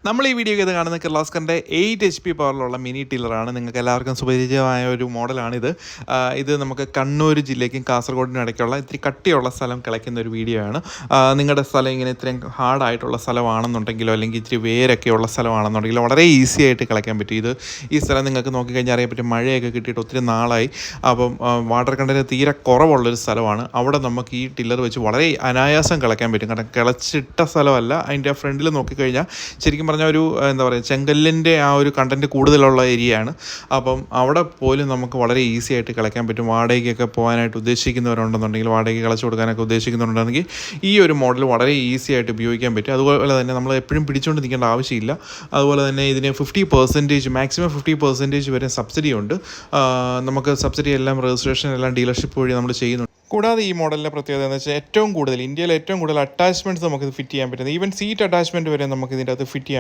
നമ്മൾ ഈ വീഡിയോ ഇത് കാണുന്ന കിർലോസ്കറിൻ്റെ 8 HP പവറിലുള്ള മിനി ടില്ലറാണ്. നിങ്ങൾക്ക് എല്ലാവർക്കും സുപരിചിതമായ ഒരു മോഡലാണിത്. ഇത് നമുക്ക് കണ്ണൂർ ജില്ലയ്ക്കും കാസർഗോഡിനും ഇടയ്ക്കുള്ള ഇത്തിരി കട്ടിയുള്ള സ്ഥലം കിളയ്ക്കുന്ന ഒരു വീഡിയോ ആണ്. നിങ്ങളുടെ സ്ഥലം ഇങ്ങനെ ഇത്രയും ഹാർഡായിട്ടുള്ള സ്ഥലമാണെന്നുണ്ടെങ്കിലോ അല്ലെങ്കിൽ ഇത്തിരി വേരൊക്കെയുള്ള സ്ഥലമാണെന്നുണ്ടെങ്കിലോ വളരെ ഈസി ആയിട്ട് കിളയ്ക്കാൻ പറ്റും. ഈ സ്ഥലം നിങ്ങൾക്ക് നോക്കിക്കഴിഞ്ഞാൽ അറിയാൻ പറ്റും, മഴയൊക്കെ കിട്ടിയിട്ട് ഒത്തിരി നാളായി. അപ്പം വാട്ടർ കണ്ടൻറ്റ് തീരെ കുറവുള്ളൊരു സ്ഥലമാണ്. അവിടെ നമുക്ക് ഈ ടില്ലർ വെച്ച് വളരെ അനായാസം കിളയ്ക്കാൻ പറ്റും. കാരണം കിളച്ചിട്ട സ്ഥലമല്ല, അതിൻ്റെ ഫ്രണ്ടിൽ നോക്കിക്കഴിഞ്ഞാൽ ശരിക്കും പറഞ്ഞ ഒരു എന്താ പറയുക, ചെങ്കല്ലിൻ്റെ ആ ഒരു കണ്ടൻറ്റ് കൂടുതലുള്ള ഏരിയയാണ്. അപ്പം അവിടെ പോലും നമുക്ക് വളരെ ഈസി ആയിട്ട് കിളയ്ക്കാൻ പറ്റും. വാടകയ്ക്കൊക്കെ പോകാനായിട്ട് ഉദ്ദേശിക്കുന്നവരുണ്ടെന്നുണ്ടെങ്കിൽ, വാടകയ്ക്ക് കിളച്ച് കൊടുക്കാനൊക്കെ ഉദ്ദേശിക്കുന്നുണ്ടെങ്കിൽ ഈ ഒരു മോഡൽ വളരെ ഈസി ആയിട്ട് ഉപയോഗിക്കാൻ പറ്റും. അതുപോലെ തന്നെ നമ്മൾ എപ്പോഴും പിടിച്ചുകൊണ്ട് നിൽക്കേണ്ട ആവശ്യമില്ല. അതുപോലെ തന്നെ ഇതിന് 50% മാക്സിമം 50% വരെ സബ്സിഡി ഉണ്ട്. നമുക്ക് സബ്സിഡി എല്ലാം രജിസ്ട്രേഷൻ എല്ലാം ഡീലർഷിപ്പ് വഴി നമ്മൾ ചെയ്യുന്നുണ്ട്. കൂടാതെ ഈ മോഡലിൻ്റെ പ്രത്യേകത എന്ന് വെച്ചാൽ ഇന്ത്യയിൽ ഏറ്റവും കൂടുതൽ അറ്റാച്ച്മെൻറ്റ്സ് നമുക്ക് ഫിറ്റ് ചെയ്യാൻ പറ്റുന്നത്, ഈവൻ സീറ്റ് അറ്റാച്ച്മെൻറ്റ് വരെ നമുക്ക് ഇതിൻ്റെ അകത്ത് ഫിറ്റ് ചെയ്യാൻ